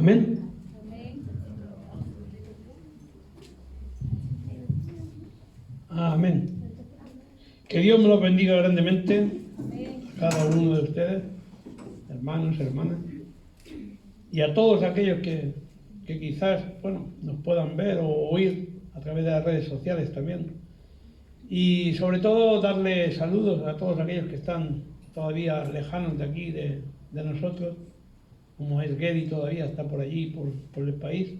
Amén. Amén. Que Dios me los bendiga grandemente a cada uno de ustedes, hermanos, hermanas, y a todos aquellos que quizás, bueno, nos puedan ver o oír a través de las redes sociales también. Y sobre todo darle saludos a todos aquellos que están todavía lejanos de aquí, de nosotros, como es Gedi, todavía está por allí, por el país.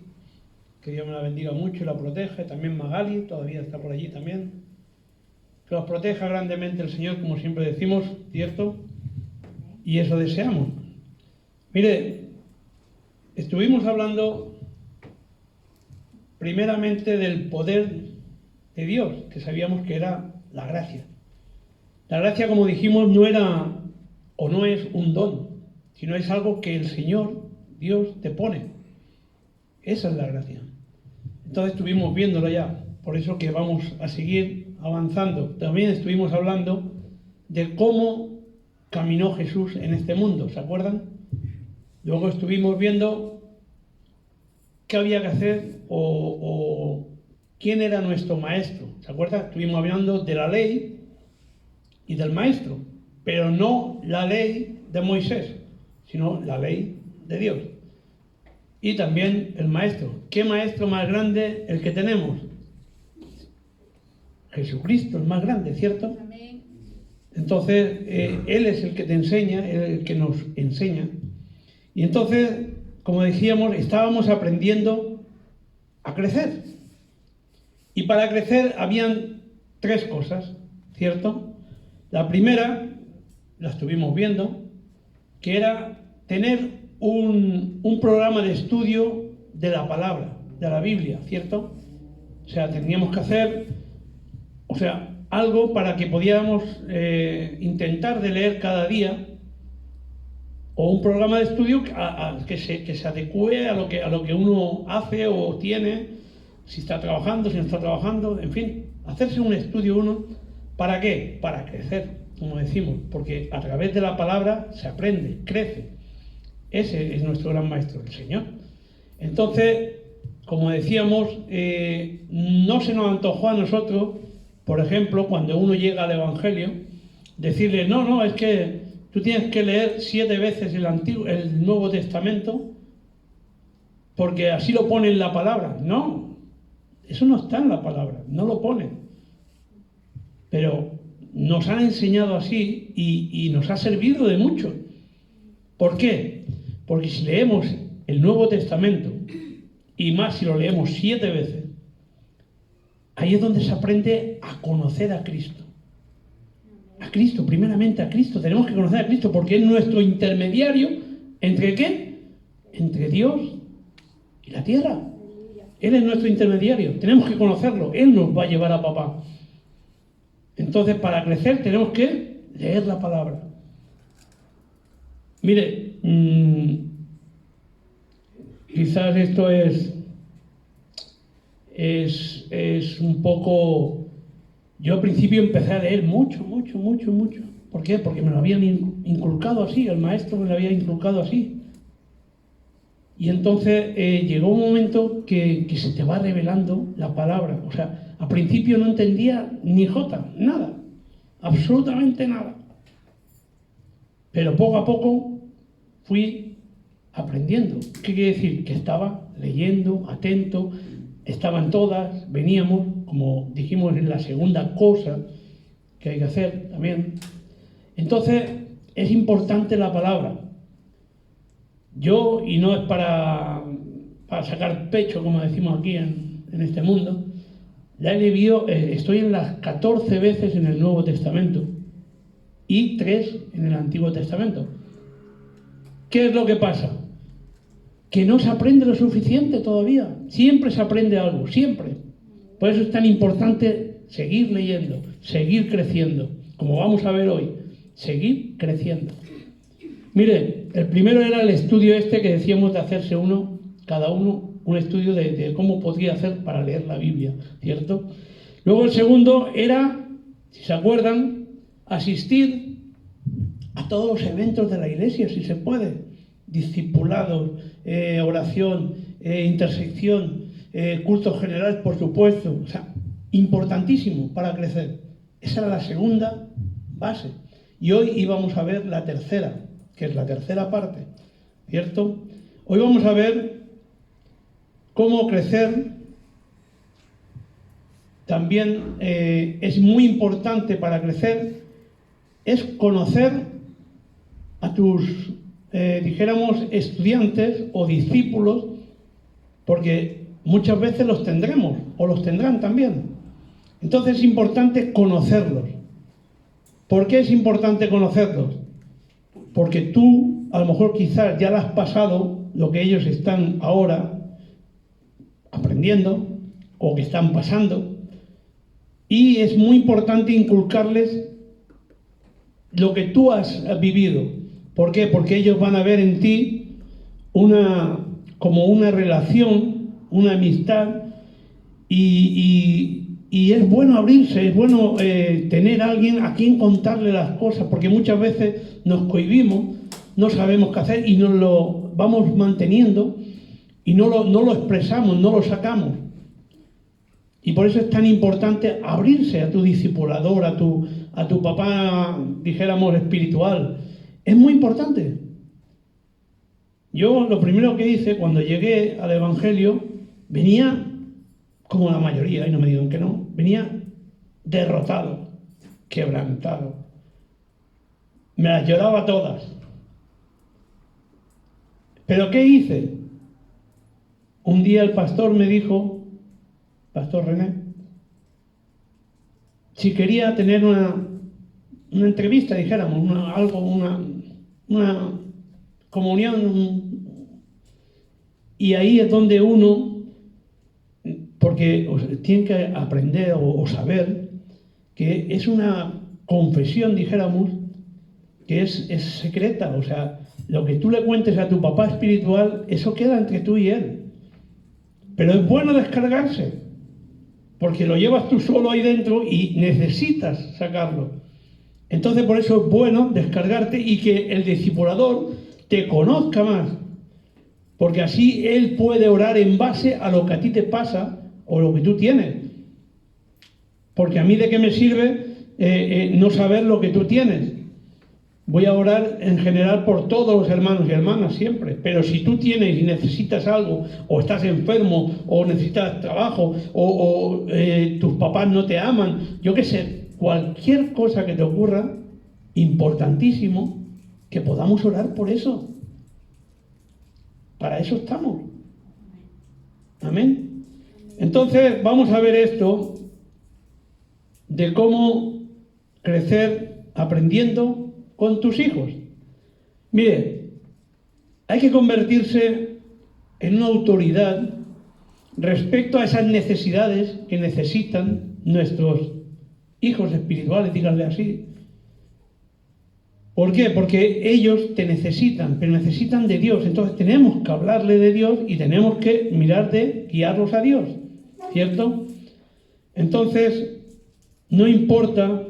Que Dios me la bendiga mucho y la proteja. También Magali todavía está por allí también. Que los proteja grandemente el Señor, como siempre decimos, ¿cierto? Y eso deseamos. Mire, estuvimos hablando primeramente del poder de Dios, que sabíamos que era la gracia. La gracia, como dijimos, no era o no es un don, sino es algo que el Señor, Dios, te pone. Esa es la gracia. Entonces estuvimos viéndolo ya, por eso que vamos a seguir avanzando. También estuvimos hablando de cómo caminó Jesús en este mundo, ¿se acuerdan? Luego estuvimos viendo qué había que hacer o quién era nuestro maestro, ¿se acuerdan? Estuvimos hablando de la ley y del maestro, pero no la ley de Moisés, sino la ley de Dios. Y también el maestro. ¿Qué maestro más grande el que tenemos? Jesucristo, el más grande, ¿cierto? Amén. Entonces, Él es el que te enseña, Él es el que nos enseña. Y entonces, como decíamos, estábamos aprendiendo a crecer. Y para crecer habían tres cosas, ¿cierto? La primera, la estuvimos viendo, que era tener un programa de estudio de la palabra, de la Biblia, ¿cierto? O sea, teníamos que hacer, algo para que pudiéramos intentar de leer cada día, o un programa de estudio que se adecue a lo que uno hace o tiene, si está trabajando, si no está trabajando, en fin, hacerse un estudio uno. ¿Para qué? Para crecer, como decimos, porque a través de la palabra se aprende, crece. Ese es nuestro gran maestro, el Señor. Entonces, como decíamos, no se nos antojó a nosotros, por ejemplo, cuando uno llega al Evangelio, decirle, no, es que tú tienes que leer 7 veces el Nuevo Testamento, porque así lo pone en la palabra. No, eso no está en la palabra, no lo pone. Pero nos han enseñado así y nos ha servido de mucho. ¿Por qué? Porque si leemos el Nuevo Testamento, y más si lo leemos 7 veces, ahí es donde se aprende a conocer a Cristo. A Cristo, primeramente a Cristo. Tenemos que conocer a Cristo porque es nuestro intermediario. ¿Entre qué? Entre Dios y la tierra. Él es nuestro intermediario. Tenemos que conocerlo. Él nos va a llevar a papá. Entonces, para crecer tenemos que leer la palabra. Mire, quizás esto es un poco... Yo al principio empecé a leer mucho. ¿Por qué? Porque me lo habían inculcado así, el maestro me lo había inculcado así. Y entonces llegó un momento que se te va revelando la palabra. O sea, al principio no entendía ni jota, nada, absolutamente nada. Pero poco a poco fui aprendiendo. ¿Qué quiere decir? Que estaba leyendo, atento, estaban todas, veníamos, como dijimos en la segunda cosa que hay que hacer también. Entonces, es importante la palabra. Yo, y no es para sacar pecho, como decimos aquí en este mundo, la he leído, estoy en las 14 veces en el Nuevo Testamento y 3 en el Antiguo Testamento. ¿Qué es lo que pasa? Que no se aprende lo suficiente todavía. Siempre se aprende algo, siempre. Por eso es tan importante seguir leyendo, seguir creciendo, como vamos a ver hoy, seguir creciendo. Mire, el primero era el estudio que decíamos de hacerse cada uno, un estudio de cómo podría hacer para leer la Biblia, ¿cierto? Luego el segundo era, si se acuerdan, asistir a todos los eventos de la iglesia, si se puede. discipulados, oración, intersección, cultos generales, por supuesto. O sea, importantísimo para crecer. Esa era la segunda base. Y hoy íbamos a ver la tercera, que es la tercera parte, ¿cierto? Hoy vamos a ver cómo crecer. También es muy importante para crecer, es conocer a tus, dijéramos, estudiantes o discípulos, porque muchas veces los tendremos, o los tendrán también. Entonces es importante conocerlos. ¿Por qué es importante conocerlos? Porque tú, a lo mejor quizás ya lo has pasado, lo que ellos están ahora aprendiendo, o que están pasando, y es muy importante inculcarles lo que tú has vivido. ¿Por qué? Porque ellos van a ver en ti como una relación, una amistad, y es bueno abrirse, es bueno tener a alguien a quien contarle las cosas, porque muchas veces nos cohibimos, no sabemos qué hacer y nos lo vamos manteniendo y no lo expresamos, no lo sacamos. Y por eso es tan importante abrirse a tu discipulador, a tu papá, dijéramos, espiritual. Es muy importante. Yo lo primero que hice cuando llegué al Evangelio, venía, como la mayoría, y no me digan que no, venía derrotado, quebrantado. Me las lloraba todas. ¿Pero qué hice? Un día el pastor me dijo, Pastor René, si quería tener una entrevista, dijéramos, una comunión, y ahí es donde uno, porque tiene que aprender o saber que es una confesión, dijéramos, que es secreta, o sea, lo que tú le cuentes a tu papá espiritual, eso queda entre tú y él. Pero es bueno descargarse, porque lo llevas tú solo ahí dentro y necesitas sacarlo. Entonces por eso es bueno descargarte y que el discipulador te conozca más, porque así él puede orar en base a lo que a ti te pasa o lo que tú tienes. Porque a mí de qué me sirve no saber lo que tú tienes. Voy a orar en general por todos los hermanos y hermanas siempre, pero si tú tienes y necesitas algo, o estás enfermo, o necesitas trabajo, o tus papás no te aman, yo qué sé, cualquier cosa que te ocurra, importantísimo que podamos orar por eso. Para eso estamos. Amén. Entonces vamos a ver esto de cómo crecer aprendiendo con tus hijos. Mire, hay que convertirse en una autoridad respecto a esas necesidades que necesitan nuestros hijos espirituales, díganle así. ¿Por qué? Porque ellos te necesitan, pero necesitan de Dios. Entonces tenemos que hablarle de Dios y tenemos que mirar de guiarlos a Dios, ¿cierto? Entonces, no importa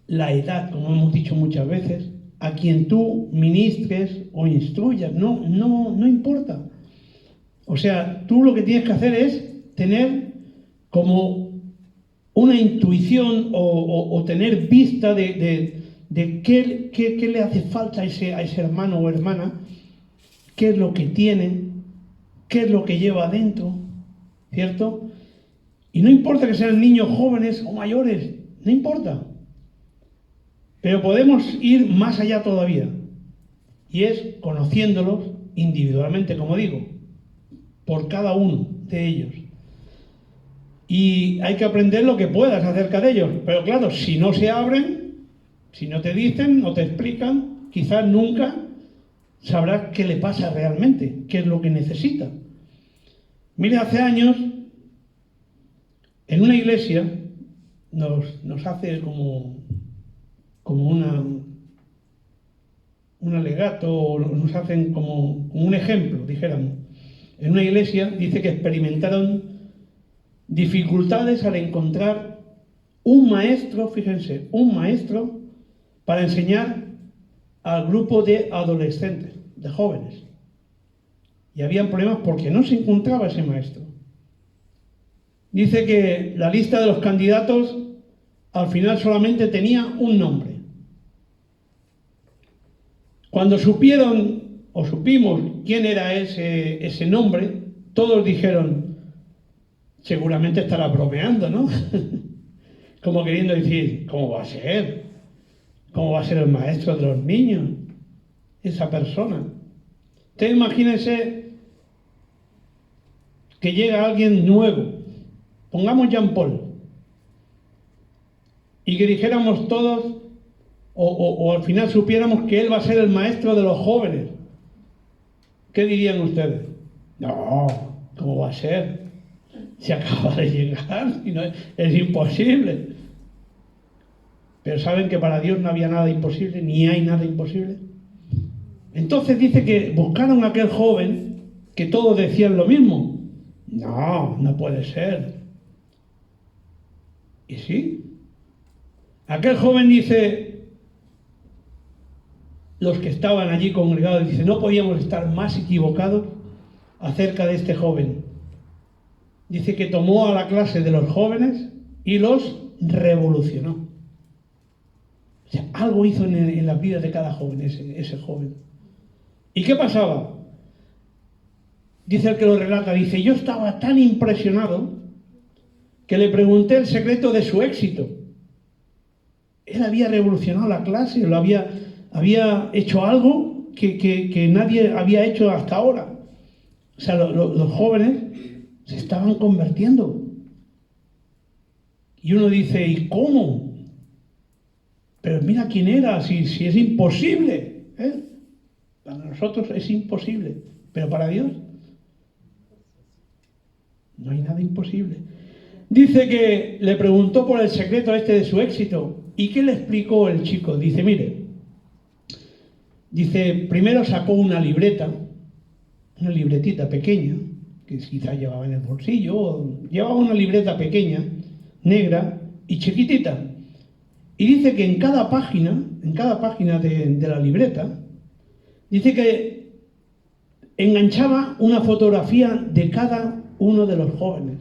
la edad, como hemos dicho muchas veces, a quien tú ministres o instruyas, no importa. O sea, tú lo que tienes que hacer es tener como una intuición o tener vista de qué le hace falta a ese hermano o hermana, qué es lo que tiene, qué es lo que lleva adentro, ¿cierto? Y no importa que sean niños jóvenes o mayores, no importa. Pero podemos ir más allá todavía, y es conociéndolos individualmente, como digo, por cada uno de ellos. Y hay que aprender lo que puedas acerca de ellos, pero claro, si no se abren, si no te dicen, no te explican, quizás nunca sabrás qué le pasa realmente, qué es lo que necesita. Mire, hace años, en una iglesia, nos hace como un alegato, o nos hacen como un ejemplo, dijéramos. En una iglesia dice que experimentaron dificultades al encontrar un maestro, fíjense, un maestro para enseñar al grupo de adolescentes, de jóvenes. Y habían problemas porque no se encontraba ese maestro. Dice que la lista de los candidatos al final solamente tenía un nombre. Cuando supieron o supimos quién era ese nombre, todos dijeron, seguramente estará bromeando, ¿no? Como queriendo decir, ¿cómo va a ser? ¿Cómo va a ser el maestro de los niños? Esa persona. Ustedes imagínense que llega alguien nuevo, pongamos Jean Paul, y que dijéramos todos, o al final supiéramos que él va a ser el maestro de los jóvenes. ¿Qué dirían ustedes? No, ¿cómo va a ser? Se acaba de llegar, y no, es imposible. Pero ¿saben que para Dios no había nada imposible, ni hay nada imposible? Entonces dice que buscaron a aquel joven que todos decían lo mismo. No, no puede ser. ¿Y sí? Aquel joven dice, los que estaban allí congregados, dice, no podíamos estar más equivocados acerca de este joven. Dice que tomó a la clase de los jóvenes y los revolucionó. O sea, algo hizo en la vida de cada joven, ese joven. ¿Y qué pasaba? Dice el que lo relata, dice, yo estaba tan impresionado que le pregunté el secreto de su éxito. Él había revolucionado la clase, había hecho algo que nadie había hecho hasta ahora. O sea, los jóvenes se estaban convirtiendo. Y uno dice, ¿y cómo? Pero mira quién era, si es imposible. Para nosotros es imposible, pero para Dios no hay nada imposible. Dice que le preguntó por el secreto de su éxito. ¿Y qué le explicó el chico? Dice, mire, dice, primero sacó una libretita pequeña, que quizás llevaba en el bolsillo, o llevaba una libreta pequeña, negra y chiquitita. Y dice que en cada página de la libreta, dice que enganchaba una fotografía de cada uno de los jóvenes.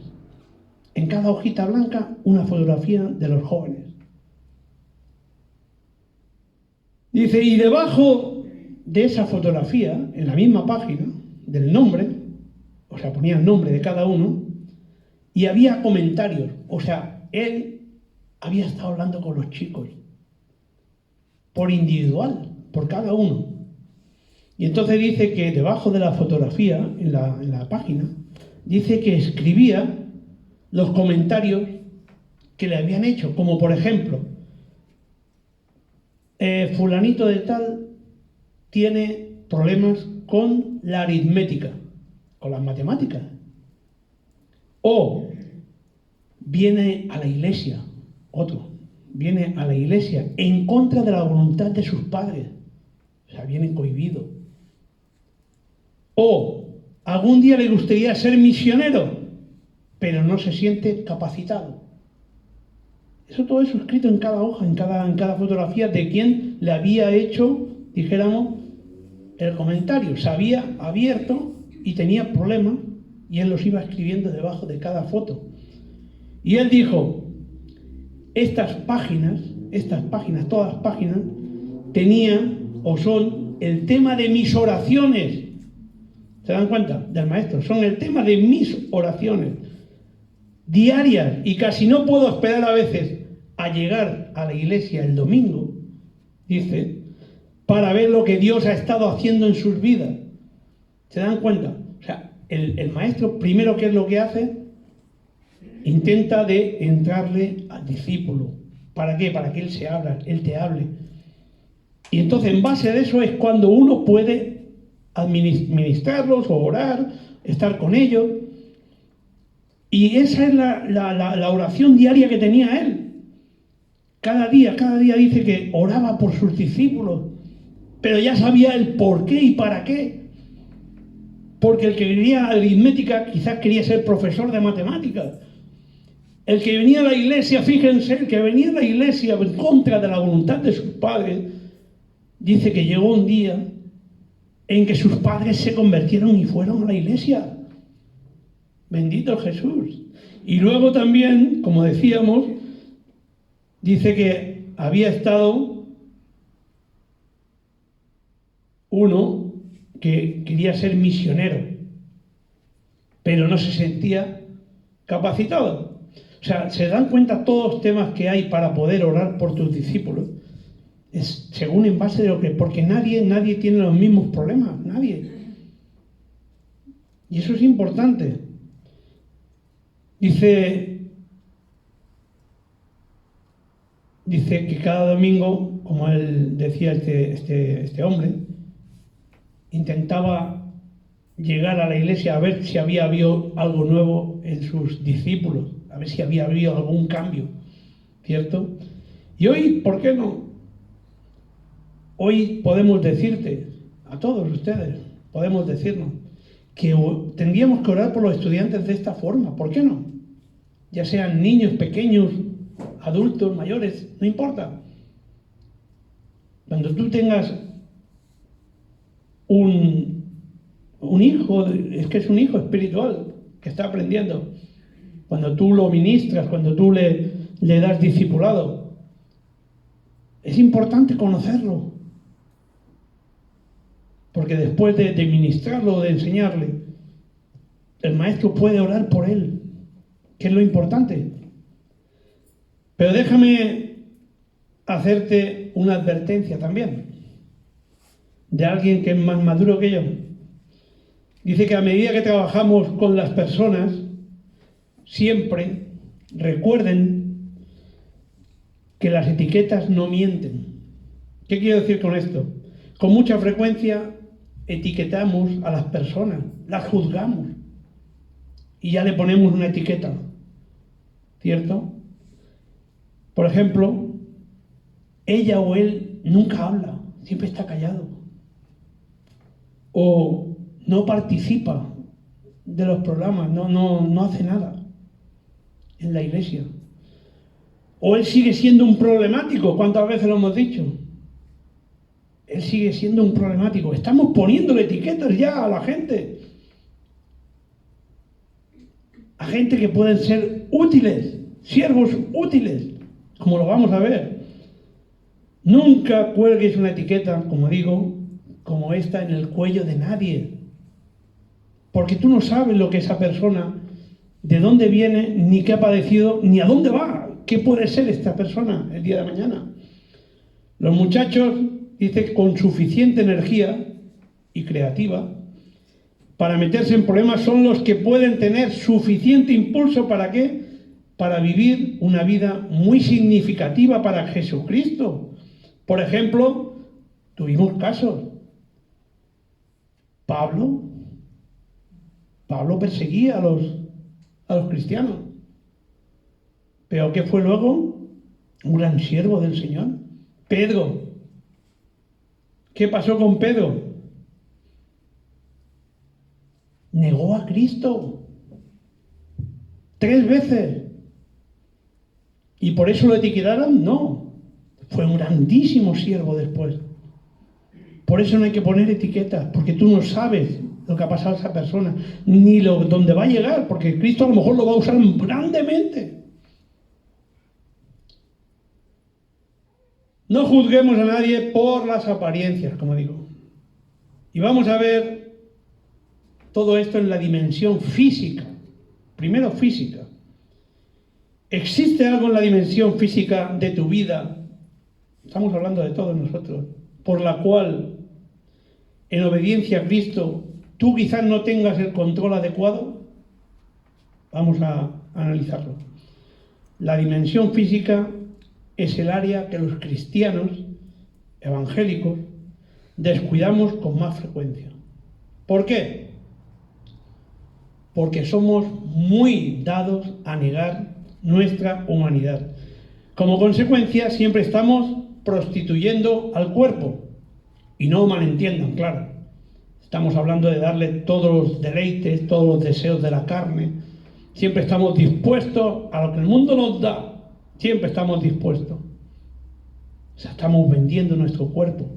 En cada hojita blanca, una fotografía de los jóvenes. Dice, y debajo de esa fotografía, en la misma página, del nombre, o sea, ponía el nombre de cada uno, y había comentarios. O sea, él había estado hablando con los chicos, por individual, por cada uno. Y entonces dice que debajo de la fotografía, en la página, dice que escribía los comentarios que le habían hecho, como por ejemplo, fulanito de tal tiene problemas con la aritmética, con las matemáticas. O viene a la iglesia, viene a la iglesia en contra de la voluntad de sus padres. O sea, viene cohibido. O algún día le gustaría ser misionero, pero no se siente capacitado. Todo eso escrito en cada hoja, en cada fotografía de quien le había hecho, dijéramos, el comentario. Se había abierto y tenía problemas y él los iba escribiendo debajo de cada foto. Y él dijo, estas páginas, todas las páginas, tenían o son el tema de mis oraciones. ¿Se dan cuenta? Del maestro. Son el tema de mis oraciones diarias y casi no puedo esperar a veces a llegar a la iglesia el domingo, dice, para ver lo que Dios ha estado haciendo en sus vidas. ¿Se dan cuenta? O sea, el maestro primero, ¿qué es lo que hace? Intenta de entrarle al discípulo. ¿Para qué? Para que él te hable. Y entonces en base a eso es cuando uno puede administrarlos o orar, estar con ellos. Y esa es la oración diaria que tenía él. Cada día dice que oraba por sus discípulos, pero ya sabía el por qué y para qué. Porque el que venía a aritmética quizás quería ser profesor de matemáticas. El que venía a la iglesia, fíjense, el que venía a la iglesia en contra de la voluntad de sus padres, dice que llegó un día en que sus padres se convirtieron y fueron a la iglesia. Bendito Jesús. Y luego también, como decíamos, dice que había estado uno que quería ser misionero, pero no se sentía capacitado. O sea, se dan cuenta todos los temas que hay para poder orar por tus discípulos. Es según en base de lo que... Porque nadie tiene los mismos problemas, nadie. Y eso es importante. Dice que cada domingo, como él decía este hombre, intentaba llegar a la iglesia a ver si había habido algo nuevo en sus discípulos, a ver si había habido algún cambio, ¿cierto? Y hoy, ¿por qué no? Hoy podemos decirte, a todos ustedes, podemos decirnos, que tendríamos que orar por los estudiantes de esta forma, ¿por qué no? Ya sean niños pequeños, adultos, mayores, no importa. Cuando tú tengas un hijo, es que es un hijo espiritual que está aprendiendo, cuando tú lo ministras, cuando tú le das discipulado, es importante conocerlo. Porque después de ministrarlo, de enseñarle, el maestro puede orar por él, que es lo importante. Pero déjame hacerte una advertencia también, de alguien que es más maduro que yo. Dice que a medida que trabajamos con las personas, siempre recuerden que las etiquetas no mienten. ¿Qué quiero decir con esto? Con mucha frecuencia etiquetamos a las personas, las juzgamos y ya le ponemos una etiqueta, ¿cierto? Por ejemplo, ella o él nunca habla, siempre está callado, o no participa de los programas, no hace nada en la iglesia, o él sigue siendo un problemático. ¿Cuántas veces lo hemos dicho? Él sigue siendo un problemático. Estamos poniéndole etiquetas ya a la gente. A gente que pueden ser útiles, siervos útiles, como lo vamos a ver. Nunca cuelgues una etiqueta, como digo, como esta en el cuello de nadie. Porque tú no sabes lo que esa persona, de dónde viene, ni qué ha padecido, ni a dónde va. ¿Qué puede ser esta persona el día de mañana? Los muchachos, dice, con suficiente energía y creativa para meterse en problemas son los que pueden tener suficiente impulso. ¿Para qué? Para vivir una vida muy significativa para Jesucristo. Por ejemplo, tuvimos casos. Pablo perseguía a los cristianos. ¿Pero qué fue luego? Un gran siervo del Señor. Pedro. ¿Qué pasó con Pedro? Negó a Cristo 3 veces. ¿Y por eso lo etiquetaron? No. Fue un grandísimo siervo después. Por eso no hay que poner etiquetas, porque tú no sabes lo que ha pasado a esa persona, ni dónde va a llegar, porque Cristo a lo mejor lo va a usar grandemente. No juzguemos a nadie por las apariencias, como digo. Y vamos a ver todo esto en la dimensión física. Primero física. ¿Existe algo en la dimensión física de tu vida? Estamos hablando de todos nosotros. Por la cual, en obediencia a Cristo, tú quizás no tengas el control adecuado. Vamos a analizarlo. La dimensión física es el área que los cristianos evangélicos descuidamos con más frecuencia. ¿Por qué? Porque somos muy dados a negar nuestra humanidad. Como consecuencia, siempre estamos prostituyendo al cuerpo. Y no malentiendan, claro. Estamos hablando de darle todos los deleites, todos los deseos de la carne. Siempre estamos dispuestos a lo que el mundo nos da. Siempre estamos dispuestos. O sea, estamos vendiendo nuestro cuerpo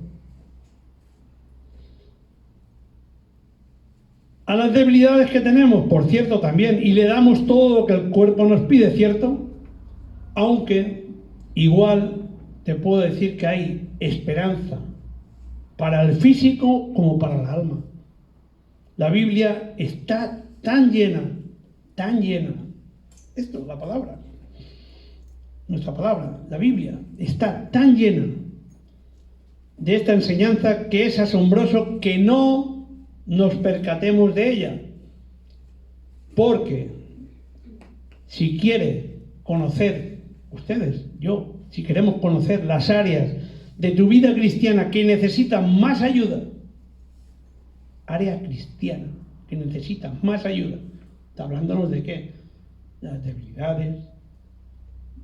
a las debilidades que tenemos, por cierto, también, y le damos todo lo que el cuerpo nos pide, ¿cierto? Aunque igual te puedo decir que hay esperanza para el físico como para el alma. La Biblia está tan llena, esto es la palabra, nuestra palabra, la Biblia, está tan llena de esta enseñanza que es asombroso que no nos percatemos de ella. Porque si quiere conocer, ustedes, yo, si queremos conocer las áreas de tu vida cristiana que necesitan más ayuda, área cristiana que necesita más ayuda, está hablándonos de qué, de las debilidades,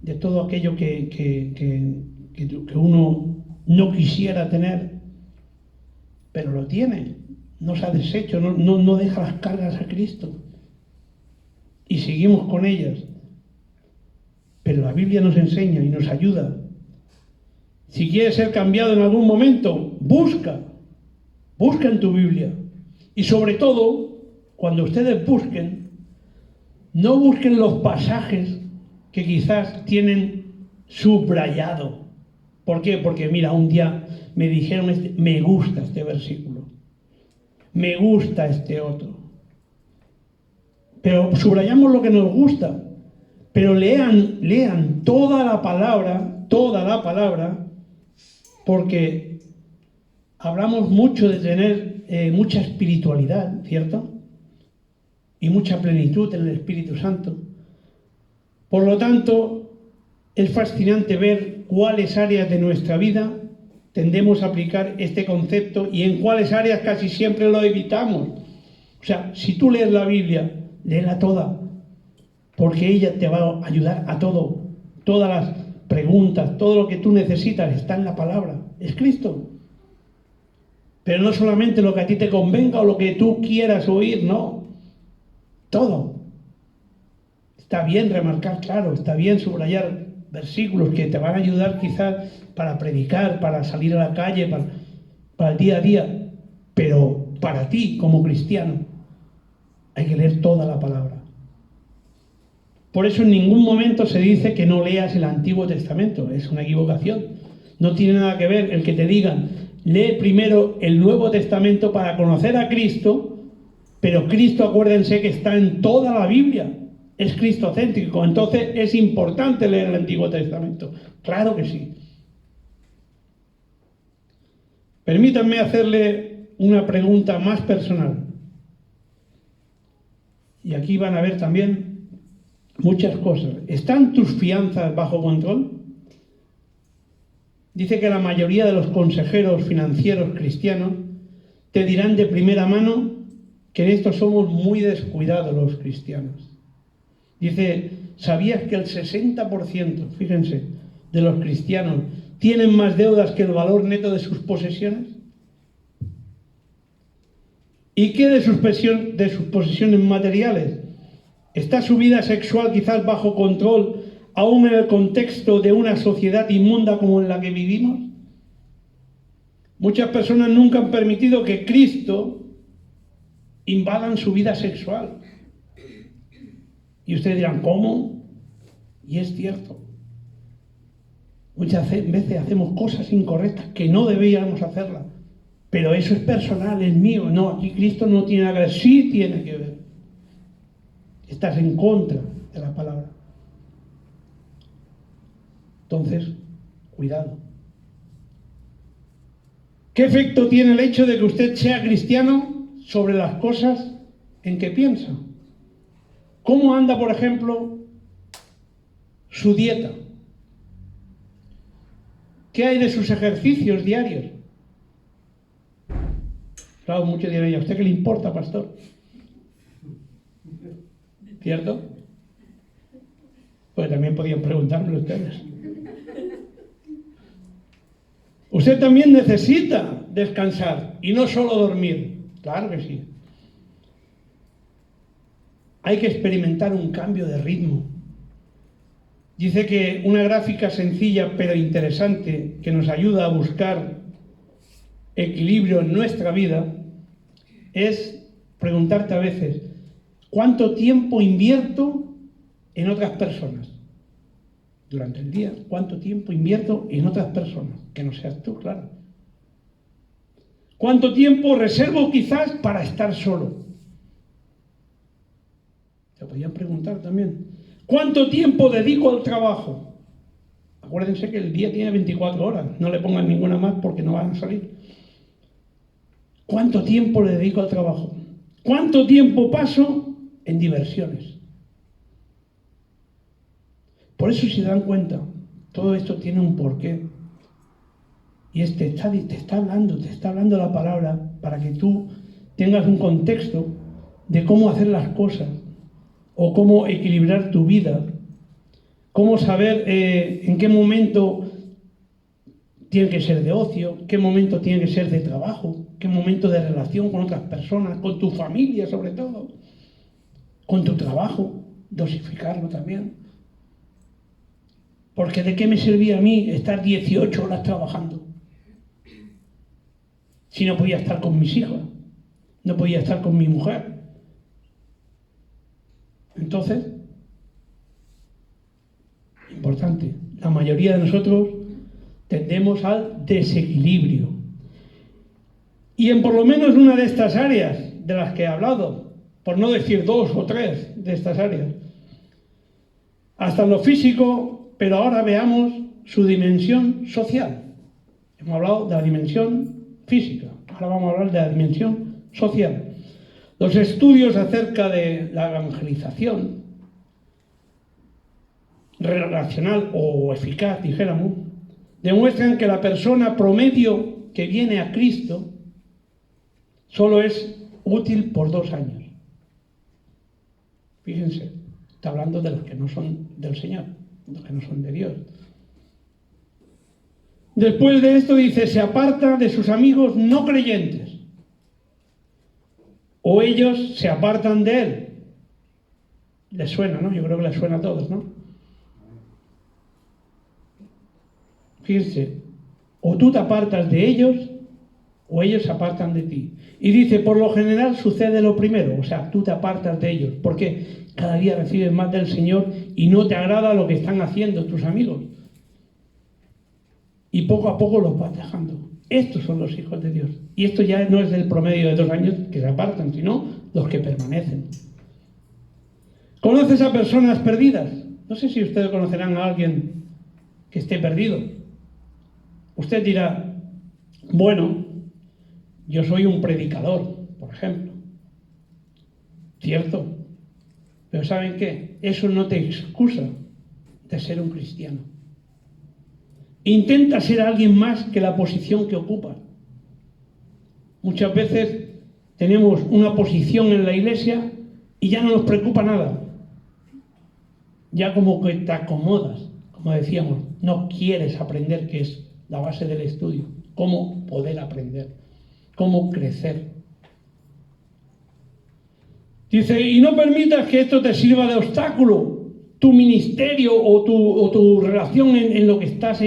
de todo aquello que uno no quisiera tener, pero lo tiene, no se ha deshecho, no deja las cargas a Cristo y seguimos con ellas. Pero la Biblia nos enseña y nos ayuda. Si quieres ser cambiado en algún momento, busca en tu Biblia. Y sobre todo, cuando ustedes busquen, no busquen los pasajes que quizás tienen subrayado. ¿Por qué? Porque mira, un día me dijeron, me gusta este versículo, me gusta este otro. Pero subrayamos lo que nos gusta. Pero lean toda la palabra, porque hablamos mucho de tener mucha espiritualidad, ¿cierto? Y mucha plenitud en el Espíritu Santo. Por lo tanto, es fascinante ver cuáles áreas de nuestra vida tendemos a aplicar este concepto y en cuáles áreas casi siempre lo evitamos. O sea, si tú lees la Biblia, léela toda, porque ella te va a ayudar a todo. Todas las preguntas, todo lo que tú necesitas está en la palabra. Es Cristo. Pero no solamente lo que a ti te convenga o lo que tú quieras oír, no. Todo. Está bien remarcar, claro, está bien subrayar versículos que te van a ayudar quizás para predicar, para salir a la calle, para el día a día. Pero para ti, como cristiano, hay que leer toda la palabra. Por eso en ningún momento se dice que no leas el Antiguo Testamento. Es una equivocación. No tiene nada que ver el que te digan, lee primero el Nuevo Testamento para conocer a Cristo, pero Cristo, acuérdense que está en toda la Biblia. Es cristocéntrico. Entonces es importante leer el Antiguo Testamento. Claro que sí. Permítanme hacerle una pregunta más personal. Y aquí van a ver también muchas cosas. ¿Están tus finanzas bajo control? Dice que la mayoría de los consejeros financieros cristianos te dirán de primera mano que en esto somos muy descuidados los cristianos. Dice, ¿sabías que el 60%, fíjense, de los cristianos tienen más deudas que el valor neto de sus posesiones? ¿Y qué de sus posesiones materiales? ¿Está su vida sexual quizás bajo control, aún en el contexto de una sociedad inmunda como en la que vivimos? Muchas personas nunca han permitido que Cristo invadan su vida sexual. Y ustedes dirán, ¿cómo? Y es cierto. Muchas veces hacemos cosas incorrectas que no deberíamos hacerlas. Pero eso es personal, es mío. No, aquí Cristo no tiene nada que ver. Sí tiene que ver. Estás en contra de la palabra. Entonces, cuidado. ¿Qué efecto tiene el hecho de que usted sea cristiano sobre las cosas en que piensa? ¿Cómo anda, por ejemplo, su dieta? ¿Qué hay de sus ejercicios diarios? Claro, muchos dirán, ¿a usted qué le importa, pastor? ¿Cierto? Pues también podían preguntármelo ustedes. Usted también necesita descansar y no solo dormir. Claro que sí. Hay que experimentar un cambio de ritmo. Dice que una gráfica sencilla pero interesante que nos ayuda a buscar equilibrio en nuestra vida es preguntarte a veces, ¿cuánto tiempo invierto en otras personas? Durante el día, ¿cuánto tiempo invierto en otras personas? Que no seas tú, claro. ¿Cuánto tiempo reservo quizás para estar solo? Se podían preguntar también. ¿Cuánto tiempo dedico al trabajo? Acuérdense que el día tiene 24 horas, no le pongan ninguna más porque no van a salir. ¿Cuánto tiempo le dedico al trabajo? ¿Cuánto tiempo paso en diversiones? Por eso, si se dan cuenta, todo esto tiene un porqué. Y te está hablando la palabra para que tú tengas un contexto de cómo hacer las cosas o cómo equilibrar tu vida, cómo saber en qué momento tiene que ser de ocio, qué momento tiene que ser de trabajo, qué momento de relación con otras personas, con tu familia sobre todo, con tu trabajo, dosificarlo también. Porque ¿de qué me servía a mí estar 18 horas trabajando? Si no podía estar con mis hijos, no podía estar con mi mujer. Entonces, importante, la mayoría de nosotros tendemos al desequilibrio. Y en por lo menos una de estas áreas de las que he hablado, por no decir 2 o 3 de estas áreas, hasta en lo físico, pero ahora veamos su dimensión social. Hemos hablado de la dimensión física, ahora vamos a hablar de la dimensión social. Los estudios acerca de la evangelización relacional o eficaz, dijéramos, demuestran que la persona promedio que viene a Cristo solo es útil por 2 años. Fíjense, está hablando de los que no son del Señor, los que no son de Dios. Después de esto dice, se aparta de sus amigos no creyentes, o ellos se apartan de él. Les suena, ¿no? Yo creo que les suena a todos, ¿no? Fíjense, o tú te apartas de ellos, o ellos se apartan de ti. Y dice, por lo general sucede lo primero, o sea, tú te apartas de ellos, porque cada día recibes más del Señor y no te agrada lo que están haciendo tus amigos. Y poco a poco los vas dejando. Estos son los hijos de Dios. Y esto ya no es del promedio de 2 años que se apartan, sino los que permanecen. ¿Conoces a personas perdidas? No sé si ustedes conocerán a alguien que esté perdido. Usted dirá, bueno, yo soy un predicador, por ejemplo. ¿Cierto? Pero ¿saben qué? Eso no te excusa de ser un cristiano. Intenta ser alguien más que la posición que ocupa. Muchas veces tenemos una posición en la iglesia y ya no nos preocupa nada. Ya como que te acomodas, como decíamos, no quieres aprender, que es la base del estudio, cómo poder aprender, cómo crecer. Dice, y no permitas que esto te sirva de obstáculo, tu ministerio o tu relación en lo que estás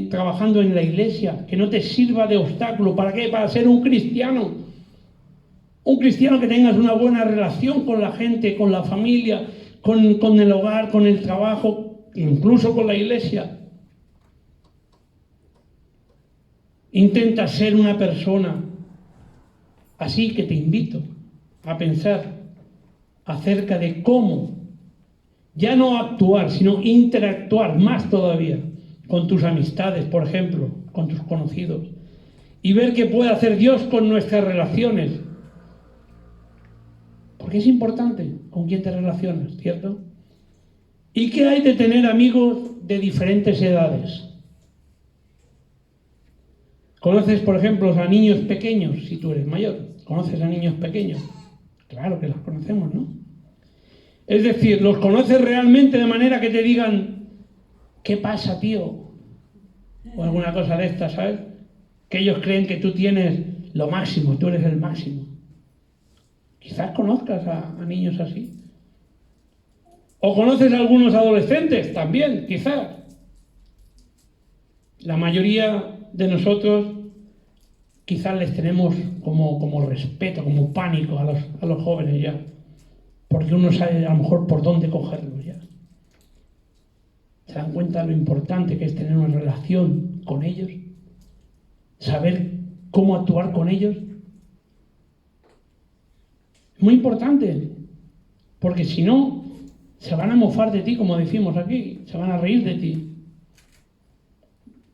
trabajando en la iglesia, que no te sirva de obstáculo. ¿Para qué? Para ser un cristiano. Un cristiano que tengas una buena relación con la gente, con la familia, con el hogar, con el trabajo, incluso con la iglesia. Intenta ser una persona. Así que te invito a pensar acerca de cómo, ya no actuar, sino interactuar más todavía con tus amistades, por ejemplo, con tus conocidos, y ver qué puede hacer Dios con nuestras relaciones. Porque es importante con quién te relacionas, ¿cierto? ¿Y qué hay de tener amigos de diferentes edades? ¿Conoces, por ejemplo, a niños pequeños, si tú eres mayor? ¿Conoces a niños pequeños? Claro que los conocemos, ¿no? Es decir, los conoces realmente de manera que te digan, ¿qué pasa, tío? O alguna cosa de estas, ¿sabes? Que ellos creen que tú tienes lo máximo, tú eres el máximo. Quizás conozcas a niños así. O conoces a algunos adolescentes también, quizás. La mayoría de nosotros quizás les tenemos como respeto, como pánico a los jóvenes ya, porque uno sabe a lo mejor por dónde cogerlos ya. ¿Se dan cuenta de lo importante que es tener una relación con ellos? Saber cómo actuar con ellos. Muy importante, porque si no, se van a mofar de ti, como decimos aquí, se van a reír de ti,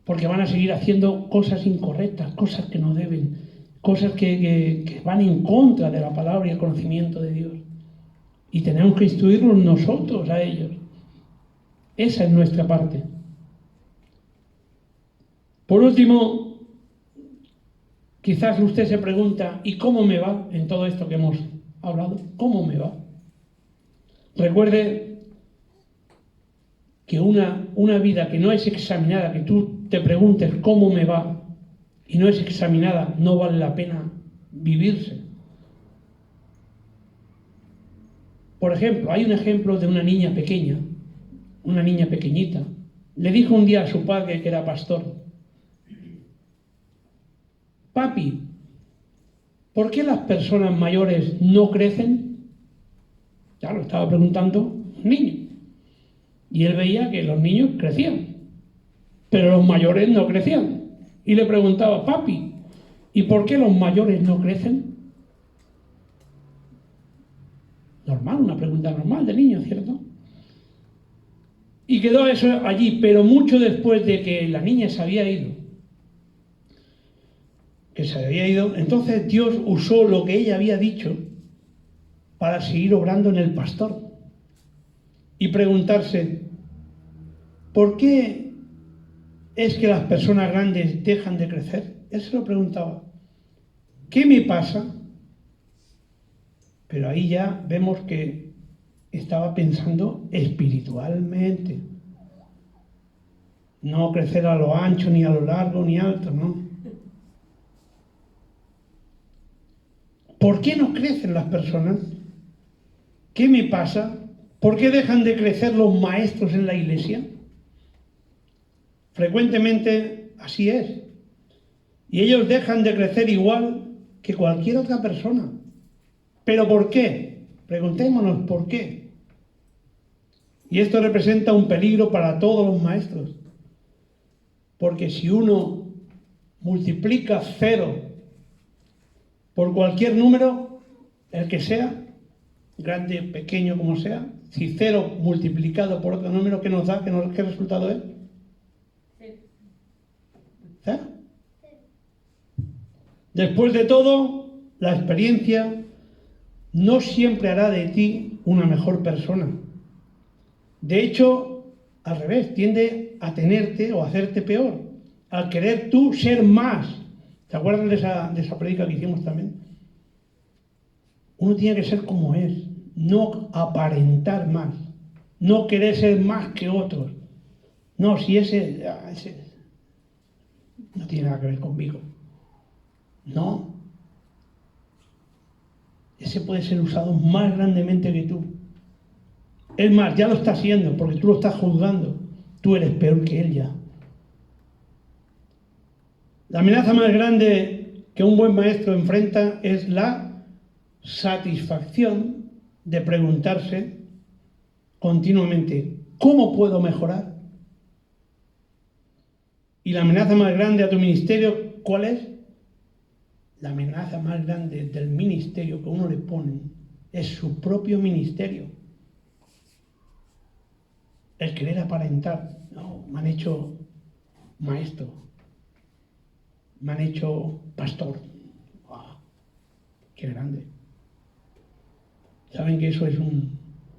porque van a seguir haciendo cosas incorrectas, cosas que no deben, cosas que van en contra de la palabra y el conocimiento de Dios. Y tenemos que instruirlos nosotros a ellos. Esa es nuestra parte. Por último, quizás usted se pregunta, ¿y cómo me va en todo esto que hemos hablado? ¿Cómo me va? Recuerde que una vida que no es examinada, que tú te preguntes cómo me va y no es examinada, no vale la pena vivirse. Por ejemplo, hay un ejemplo de una niña pequeña, una niña pequeñita. Le dijo un día a su padre, que era pastor: papi, ¿por qué las personas mayores no crecen? Ya lo estaba preguntando un niño. Y él veía que los niños crecían, pero los mayores no crecían. Y le preguntaba: papi, ¿y por qué los mayores no crecen? Normal, una pregunta normal de niño, ¿cierto? Y quedó eso allí, pero mucho después de que la niña se había ido, entonces Dios usó lo que ella había dicho para seguir obrando en el pastor y preguntarse: ¿por qué es que las personas grandes dejan de crecer? Él se lo preguntaba: ¿qué me pasa? Pero ahí ya vemos que estaba pensando espiritualmente. No crecer a lo ancho, ni a lo largo, ni alto, ¿no? ¿Por qué no crecen las personas? ¿Qué me pasa? ¿Por qué dejan de crecer los maestros en la iglesia? Frecuentemente así es. Y ellos dejan de crecer igual que cualquier otra persona. ¿Pero por qué? Preguntémonos por qué. Y esto representa un peligro para todos los maestros. Porque si uno multiplica 0 por cualquier número, el que sea, grande, pequeño, como sea, si 0 multiplicado por otro número, ¿qué nos da? ¿Qué resultado es? 0. Después de todo, la experiencia no siempre hará de ti una mejor persona. De hecho, al revés, tiende a tenerte o a hacerte peor, al querer tú ser más. ¿Te acuerdas de esa prédica que hicimos también? Uno tiene que ser como es, no aparentar más, no querer ser más que otros. No, si ese no tiene nada que ver conmigo. No. Ese puede ser usado más grandemente que tú. Es más, ya lo está haciendo, porque tú lo estás juzgando. Tú eres peor que él ya. La amenaza más grande que un buen maestro enfrenta es la satisfacción de preguntarse continuamente: ¿cómo puedo mejorar? Y la amenaza más grande a tu ministerio, ¿cuál es? La amenaza más grande del ministerio que uno le pone es su propio ministerio. El querer aparentar. No, me han hecho maestro, me han hecho pastor. ¡Wow! ¡Qué grande! ¿Saben que eso es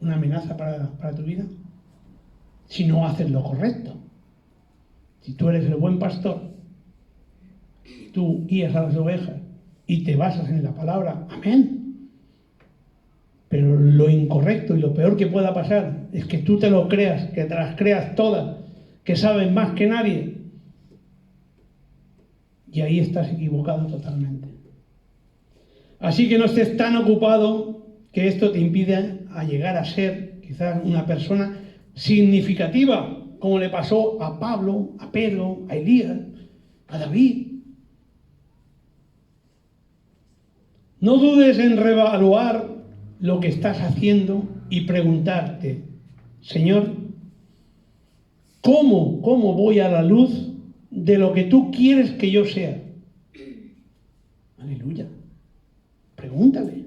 una amenaza para tu vida? Si no haces lo correcto. Si tú eres el buen pastor, tú guías a las ovejas y te basas en la palabra, amén. Pero lo incorrecto y lo peor que pueda pasar es que tú te lo creas, que te las creas todas, que sabes más que nadie. Y ahí estás equivocado totalmente. Así que no estés tan ocupado que esto te impida a llegar a ser quizás una persona significativa, como le pasó a Pablo, a Pedro, a Elías, a David. No dudes en reevaluar lo que estás haciendo y preguntarte, Señor, ¿cómo voy a la luz de lo que tú quieres que yo sea? Aleluya. Pregúntale.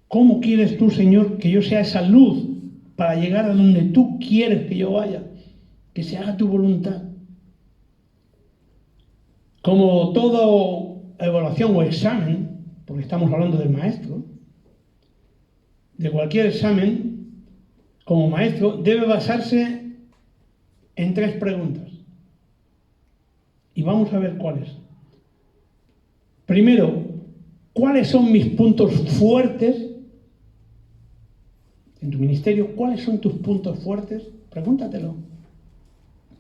¿Cómo quieres tú, Señor, que yo sea esa luz para llegar a donde tú quieres que yo vaya? Que se haga tu voluntad. Como toda evaluación o examen, porque estamos hablando del maestro, de cualquier examen, como maestro, debe basarse en 3 preguntas. Y vamos a ver cuáles. Primero, ¿cuáles son mis puntos fuertes en tu ministerio? ¿Cuáles son tus puntos fuertes? Pregúntatelo.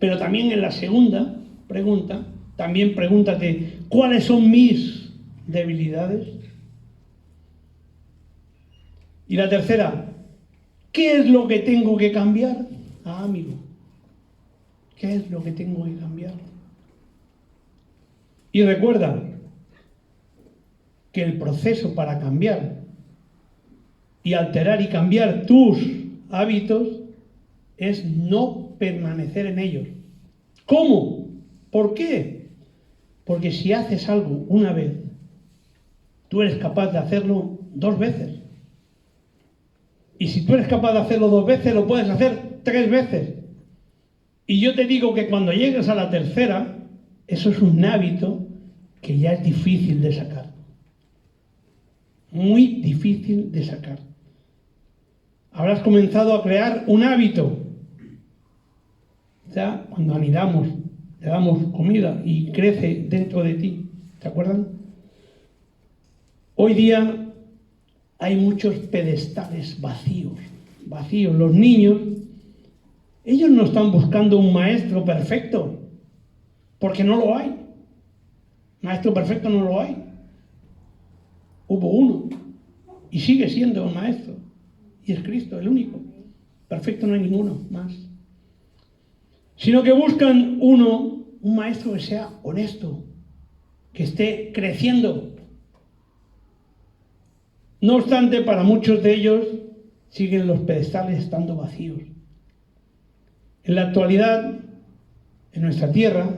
Pero también en la segunda pregunta, también pregúntate, ¿cuáles son mis debilidades? Y la tercera, ¿qué es lo que tengo que cambiar? Ah, amigo, ¿qué es lo que tengo que cambiar? Y recuerda que el proceso para cambiar y alterar y cambiar tus hábitos es no permanecer en ellos. ¿Cómo? ¿Por qué? Porque si haces algo una vez, tú eres capaz de hacerlo 2 veces. Y si tú eres capaz de hacerlo 2 veces, lo puedes hacer 3 veces. Y yo te digo que cuando llegues a la tercera, eso es un hábito que ya es difícil de sacar. Muy difícil de sacar. Habrás comenzado a crear un hábito. Ya cuando anidamos, le damos comida y crece dentro de ti. ¿Te acuerdan? Hoy día hay muchos pedestales vacíos. Los niños, ellos no están buscando un maestro perfecto, porque no lo hay. Maestro perfecto no lo hay. Hubo uno y sigue siendo el maestro, y es Cristo, el único. Perfecto no hay ninguno más. Sino que buscan un maestro que sea honesto, que esté creciendo. No obstante, para muchos de ellos siguen los pedestales estando vacíos. En la actualidad, en nuestra tierra,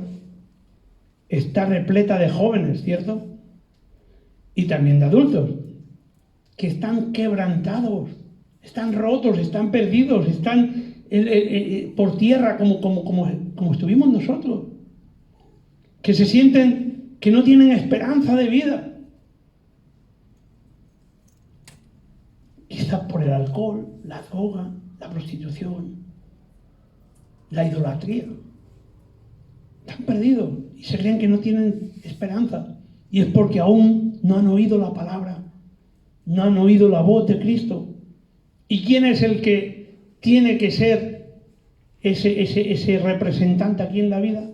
está repleta de jóvenes, ¿cierto? Y también de adultos, que están quebrantados, están rotos, están perdidos, están por tierra como estuvimos nosotros, que se sienten que no tienen esperanza de vida. Quizás por el alcohol, la droga, la prostitución, la idolatría. Están perdidos y se creen que no tienen esperanza. Y es porque aún no han oído la palabra, no han oído la voz de Cristo. ¿Y quién es el que tiene que ser ese representante aquí en la vida,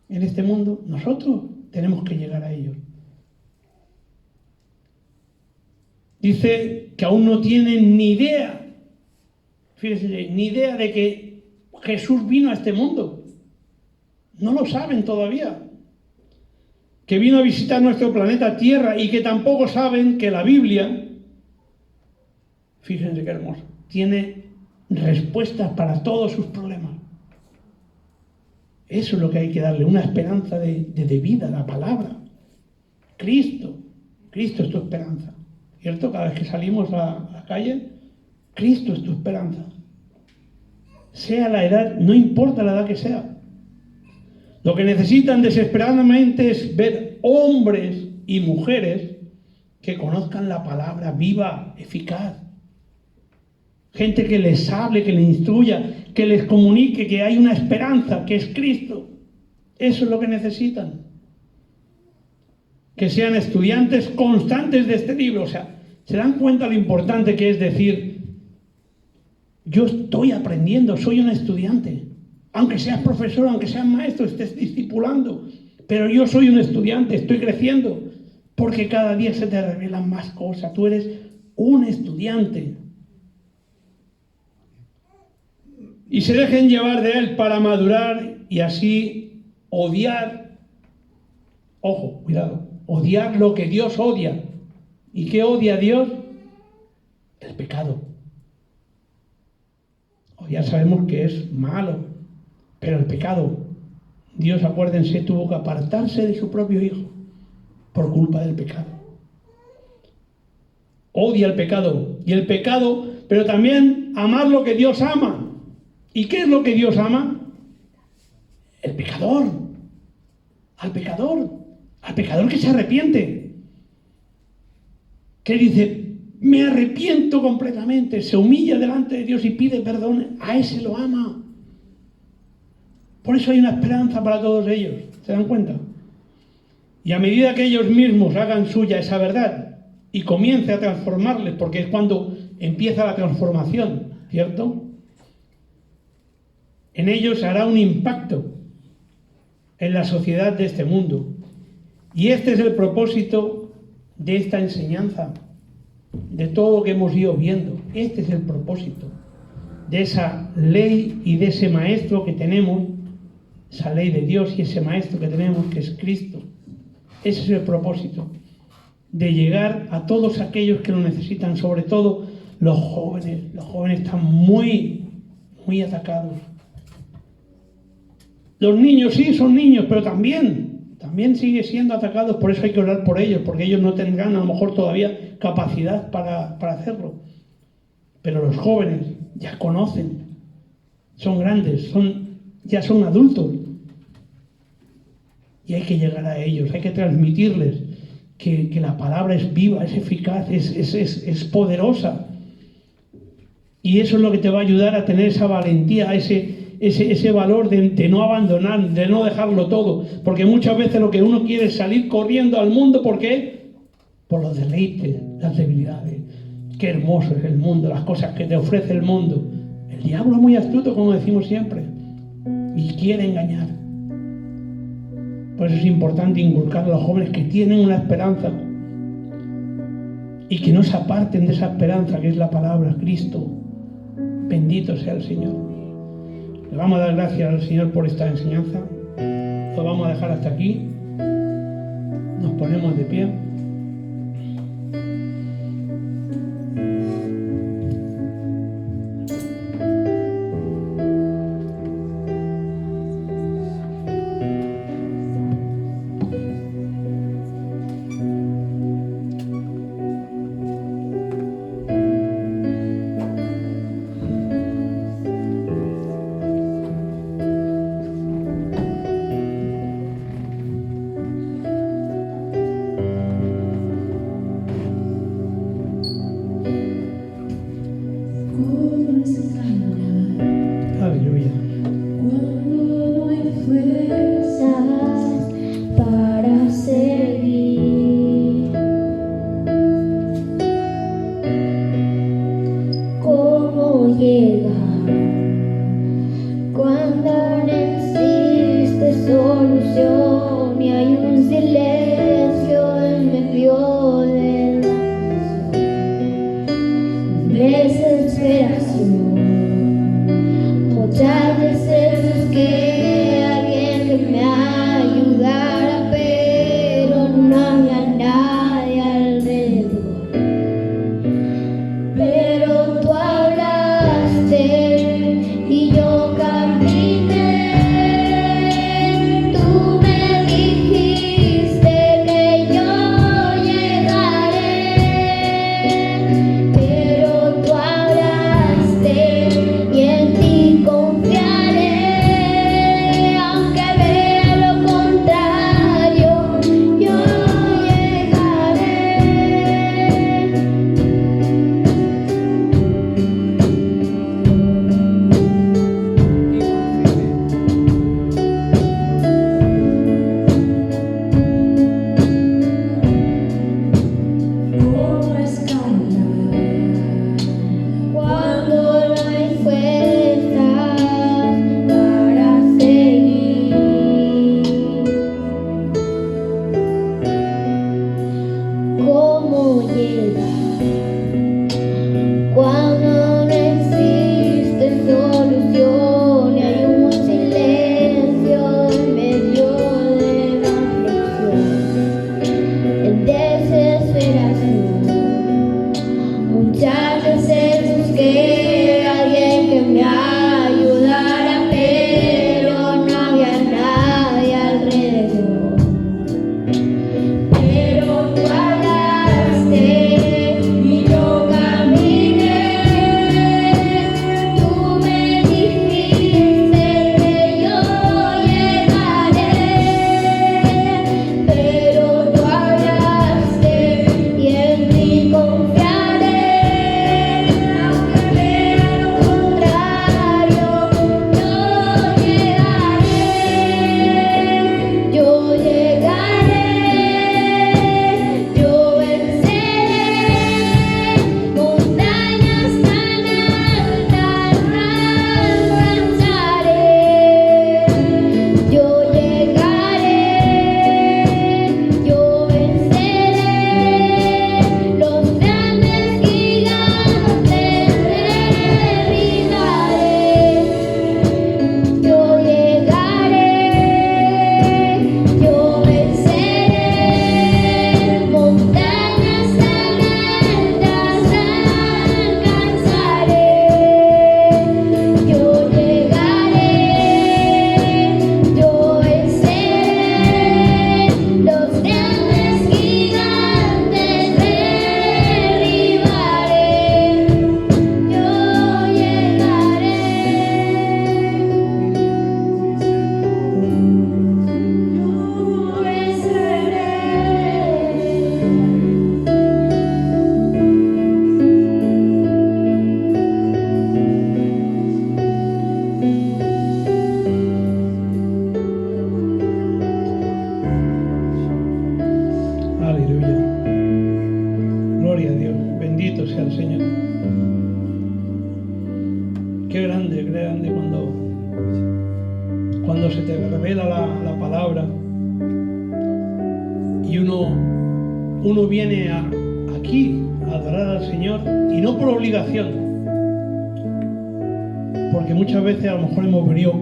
en este mundo? Nosotros tenemos que llegar a ellos. Dice que aún no tienen ni idea, fíjense, ni idea de que Jesús vino a este mundo. No lo saben todavía. Que vino a visitar nuestro planeta Tierra y que tampoco saben que la Biblia, fíjense qué hermoso, tiene respuestas para todos sus problemas. Eso es lo que hay que darle, una esperanza de vida, la palabra. Cristo es tu esperanza. ¿Cierto? Cada vez que salimos a la calle, Cristo es tu esperanza. Sea la edad, no importa la edad que sea. Lo que necesitan desesperadamente es ver hombres y mujeres que conozcan la palabra viva, eficaz. Gente que les hable, que les instruya, que les comunique que hay una esperanza, que es Cristo. Eso es lo que necesitan. Que sean estudiantes constantes de este libro. O sea, se dan cuenta lo importante que es decir, yo estoy aprendiendo, soy un estudiante. Aunque seas profesor, aunque seas maestro, estés discipulando. Pero yo soy un estudiante, estoy creciendo. Porque cada día se te revelan más cosas. Tú eres un estudiante. Y se dejen llevar de él para madurar y así odiar. Ojo, cuidado. Odiar lo que Dios odia. ¿Y qué odia Dios? El pecado. Ya sabemos que es malo, pero el pecado, Dios, acuérdense, tuvo que apartarse de su propio Hijo por culpa del pecado. Odia el pecado. Y el pecado, pero también amar lo que Dios ama. ¿Y qué es lo que Dios ama? El pecador. Al pecador. Al pecador que se arrepiente. Que dice, me arrepiento completamente. Se humilla delante de Dios y pide perdón. A ese lo ama. Por eso hay una esperanza para todos ellos. ¿Se dan cuenta? Y a medida que ellos mismos hagan suya esa verdad y comience a transformarles, porque es cuando empieza la transformación, ¿cierto? En ellos hará un impacto en la sociedad de este mundo. Y este es el propósito de esta enseñanza, de todo lo que hemos ido viendo. Este es el propósito de esa ley y de ese maestro que tenemos, esa ley de Dios y ese maestro que tenemos, que es Cristo. Ese es el propósito, de llegar a todos aquellos que lo necesitan, sobre todo los jóvenes. Los jóvenes están muy atacados. Los niños sí son niños, pero también siguen siendo atacados, por eso hay que orar por ellos, porque ellos no tendrán a lo mejor todavía capacidad para hacerlo. Pero los jóvenes ya conocen, son grandes, ya son adultos. Y hay que llegar a ellos, hay que transmitirles que la palabra es viva, es eficaz, es poderosa. Y eso es lo que te va a ayudar a tener esa valentía, ese valor de no abandonar, de no dejarlo todo. Porque muchas veces lo que uno quiere es salir corriendo al mundo. ¿Por qué? Por los deleites, las debilidades. Qué hermoso es el mundo, las cosas que te ofrece el mundo. El diablo es muy astuto, como decimos siempre, y quiere engañar. Por eso es importante inculcar a los jóvenes que tienen una esperanza y que no se aparten de esa esperanza que es la palabra, Cristo. Bendito sea el Señor. Le vamos a dar gracias al Señor por esta enseñanza. Lo vamos a dejar hasta aquí. Nos ponemos de pie. cuando se te revela la palabra y uno viene aquí a adorar al Señor, y no por obligación, porque muchas veces a lo mejor hemos venido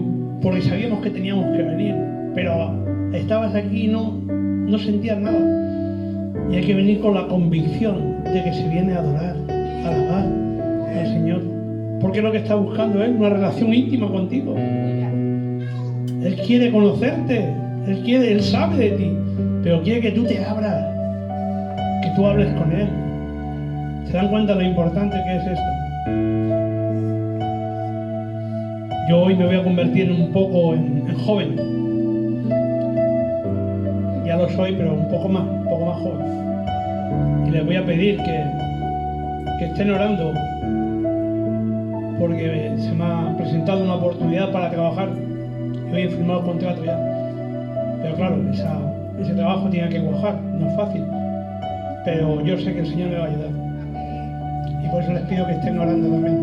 porque sabíamos que teníamos que venir, pero estabas aquí y no sentías nada. Y hay que venir con la convicción de que se viene a adorar, a alabar al Señor, porque es lo que está buscando Él, una relación íntima contigo. Él quiere conocerte, Él sabe de ti, pero quiere que tú te abras, que tú hables con Él. ¿Se dan cuenta de lo importante que es esto? Yo hoy me voy a convertir un poco en joven. Ya lo soy, pero un poco más joven. Y les voy a pedir que estén orando, porque se me ha presentado una oportunidad para trabajar. Yo he firmado el contrato ya. Pero claro, ese trabajo tiene que cuajar, no es fácil. Pero yo sé que el Señor me va a ayudar. Y por eso les pido que estén orando también.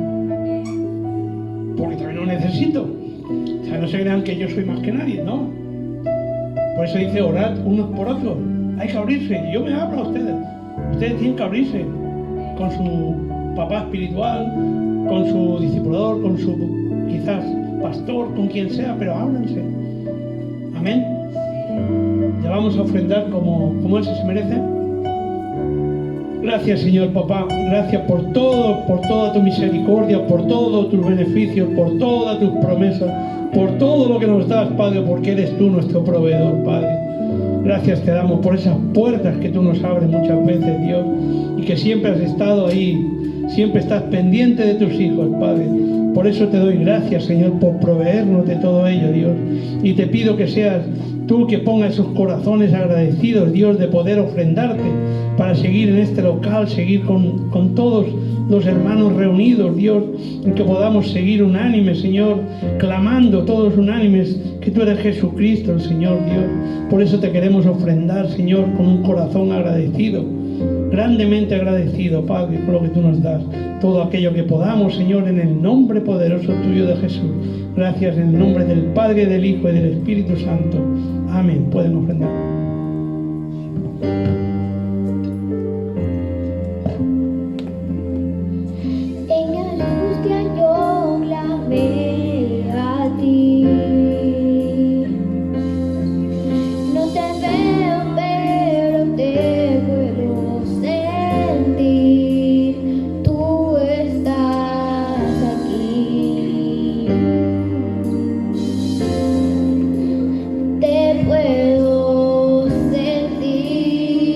Porque también lo necesito. O sea, no se crean que yo soy más que nadie, ¿no? Por eso dice, orad unos por otros. Hay que abrirse. Yo me abro a ustedes. Ustedes tienen que abrirse con su papá espiritual, con su discipulador, con su quizás pastor, con quien sea, pero ábranse. Amén. Ya vamos a ofrendar como Él se merece. Gracias, Señor Papá. Gracias por toda tu misericordia, por todos tus beneficios, por todas tus promesas, por todo lo que nos das, Padre, porque eres tú nuestro proveedor, Padre. Gracias te damos por esas puertas que tú nos abres muchas veces, Dios, y que siempre has estado ahí, siempre estás pendiente de tus hijos, Padre. Por eso te doy gracias, Señor, por proveernos de todo ello, Dios. Y te pido que seas tú que pongas sus corazones agradecidos, Dios, de poder ofrendarte para seguir en este local, seguir con todos los hermanos reunidos, Dios, y que podamos seguir unánimes, Señor, clamando todos unánimes que tú eres Jesucristo, el Señor, Dios. Por eso te queremos ofrendar, Señor, con un corazón agradecido, grandemente agradecido, Padre, por lo que tú nos das. Todo aquello que podamos, Señor, en el nombre poderoso tuyo de Jesús. Gracias en el nombre del Padre, del Hijo y del Espíritu Santo. Amén. Pueden ofrendar. Puedo sentir.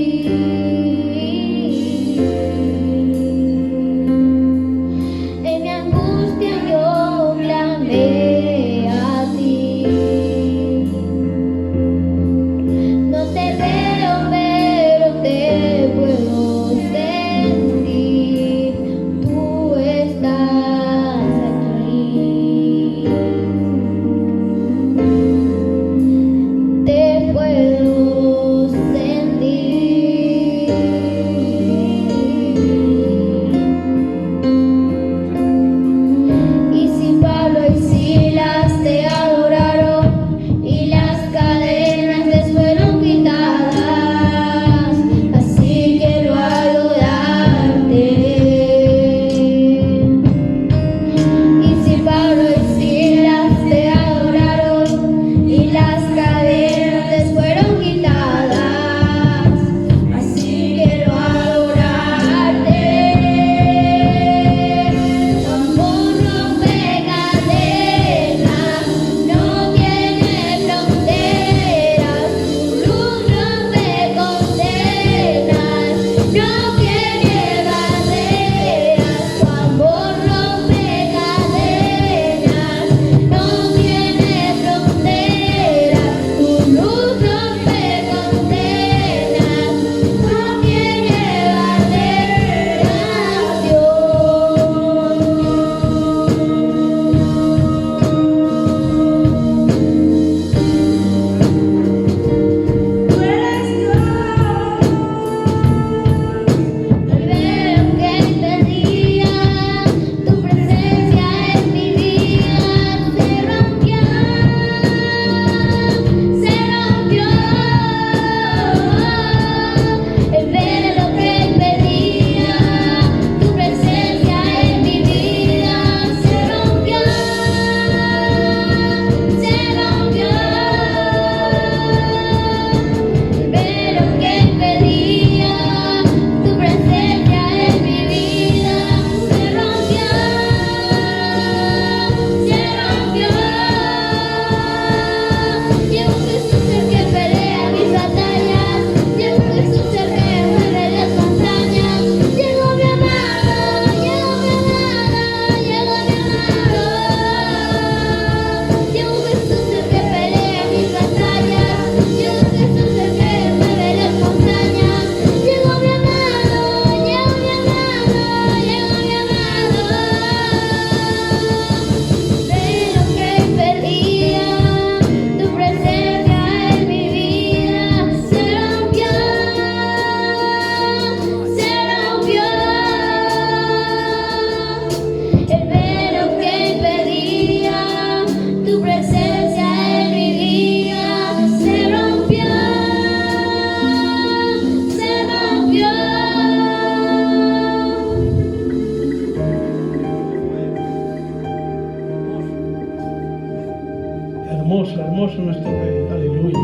nuestro Rey. Aleluya.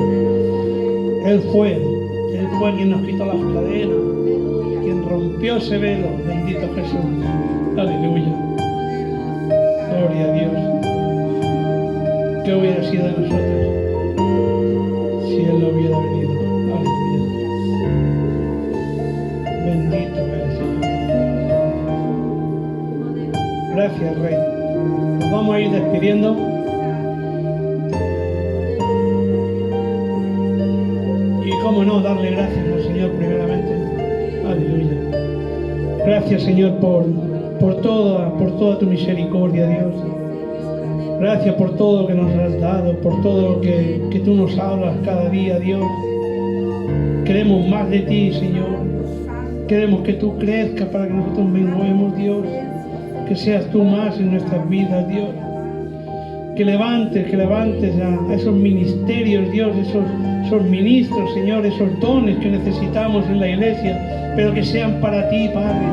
Él fue quien nos quitó las cadenas, quien rompió ese velo. Bendito Jesús. Aleluya. Gloria a Dios. ¿Qué hubiera sido de nosotros si Él no hubiera venido? Aleluya. Bendito eres, Señor. Gracias, Rey. Nos vamos a ir despidiendo. Y cómo no, darle gracias al Señor primeramente. Aleluya. Gracias, Señor, por toda tu misericordia, Dios. Gracias por todo lo que nos has dado, por todo lo que tú nos hablas cada día, Dios. Queremos más de ti, Señor. Queremos que tú crezcas para que nosotros menguemos, Dios. Que seas tú más en nuestras vidas, Dios. Que levantes a esos ministerios, Dios, esos ministros, Señor, esos dones que necesitamos en la iglesia, pero que sean para ti, Padre.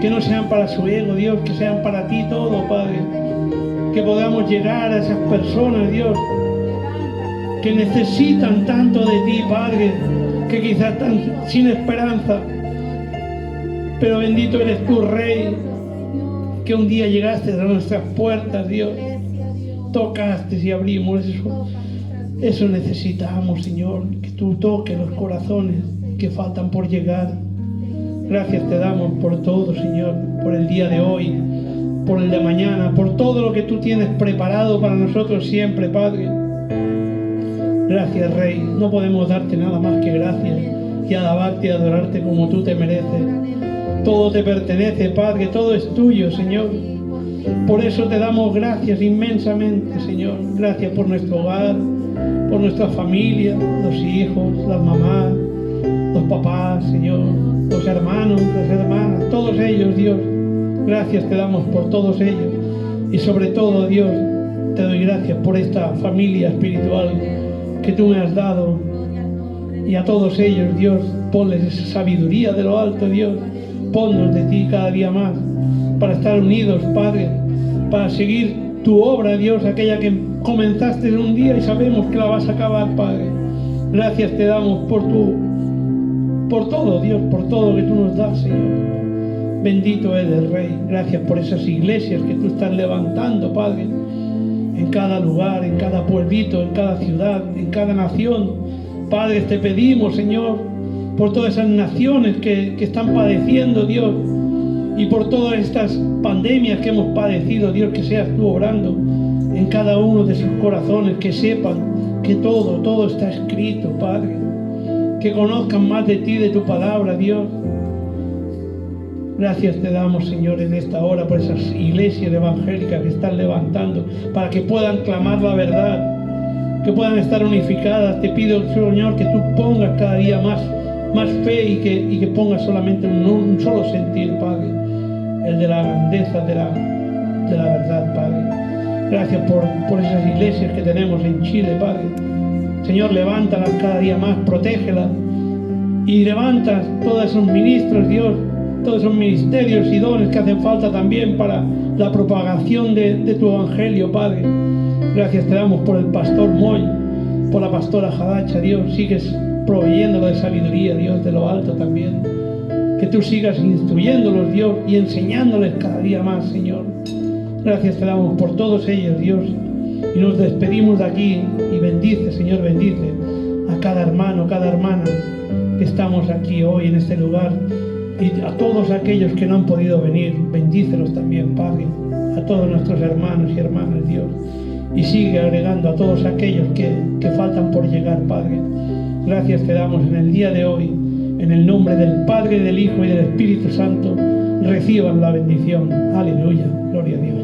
Que no sean para su ego, Dios, que sean para ti todo, Padre. Que podamos llegar a esas personas, Dios, que necesitan tanto de ti, Padre, que quizás están sin esperanza. Pero bendito eres tú, Rey, que un día llegaste a nuestras puertas, Dios. Tocaste y abrimos eso. Eso necesitamos, Señor, que tú toques los corazones que faltan por llegar. Gracias te damos por todo, Señor, por el día de hoy, por el de mañana, por todo lo que tú tienes preparado para nosotros siempre, Padre. Gracias, Rey. No podemos darte nada más que gracias y alabarte y adorarte como tú te mereces. Todo te pertenece, Padre, todo es tuyo, Señor. Por eso te damos gracias inmensamente, Señor. Gracias por nuestro hogar, por nuestra familia, los hijos, las mamás, los papás, Señor, los hermanos, las hermanas, todos ellos, Dios. Gracias te damos por todos ellos. Y sobre todo, Dios, te doy gracias por esta familia espiritual que tú me has dado. Y a todos ellos, Dios, ponles esa sabiduría de lo alto, Dios. Ponnos de ti cada día más, para estar unidos, Padre, para seguir tu obra, Dios, aquella que comenzaste en un día y sabemos que la vas a acabar, Padre. Gracias te damos por todo, Dios, por todo lo que tú nos das, Señor. Bendito eres, Rey. Gracias por esas iglesias que tú estás levantando, Padre, en cada lugar, en cada pueblito, en cada ciudad, en cada nación. Padre, te pedimos, Señor, por todas esas naciones que están padeciendo, Dios, y por todas estas pandemias que hemos padecido, Dios, que seas tú obrando en cada uno de sus corazones, que sepan que todo está escrito, Padre, que conozcan más de ti, de tu palabra, Dios. Gracias te damos, Señor, en esta hora por esas iglesias evangélicas que están levantando para que puedan clamar la verdad, que puedan estar unificadas. Te pido, Señor, que tú pongas cada día más fe y que pongas solamente un solo sentir, Padre, el de la grandeza de la verdad, Padre. Gracias por esas iglesias que tenemos en Chile, Padre. Señor, levántalas cada día más, protégelas y levanta todos esos ministros, Dios, todos esos ministerios y dones que hacen falta también para la propagación de tu evangelio, Padre. Gracias te damos por el pastor Moy, por la pastora Jadacha, Dios. Sigues proveyéndolo de sabiduría, Dios, de lo alto también. Que tú sigas instruyéndolos, Dios, y enseñándoles cada día más, Señor. Gracias te damos por todos ellos, Dios. Y nos despedimos de aquí y bendice, Señor, bendice a cada hermano, cada hermana que estamos aquí hoy en este lugar. Y a todos aquellos que no han podido venir, bendícelos también, Padre. A todos nuestros hermanos y hermanas, Dios. Y sigue agregando a todos aquellos que faltan por llegar, Padre. Gracias te damos en el día de hoy, en el nombre del Padre, del Hijo y del Espíritu Santo. Reciban la bendición. Aleluya. Gloria a Dios.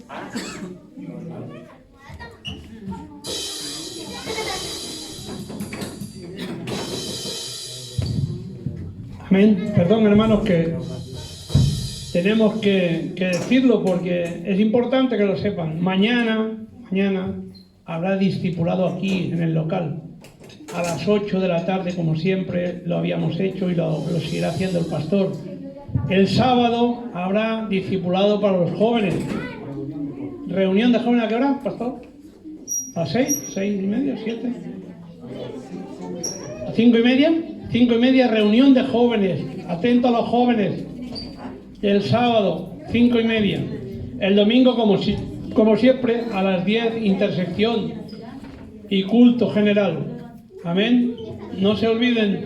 Ah. Amén. Perdón, hermanos, que tenemos que decirlo porque es importante que lo sepan. Mañana habrá discipulado aquí en el local a las 8 de la tarde, como siempre lo habíamos hecho y lo seguirá haciendo el pastor. El sábado habrá discipulado para los jóvenes. ¿Reunión de jóvenes a qué hora, pastor? ¿A las 6? ¿6:30? ¿7? ¿A 5:30? 5:30, reunión de jóvenes. Atento a los jóvenes. El sábado, 5:30. El domingo, como siempre, a las 10, intersección y culto general. Amén. No se olviden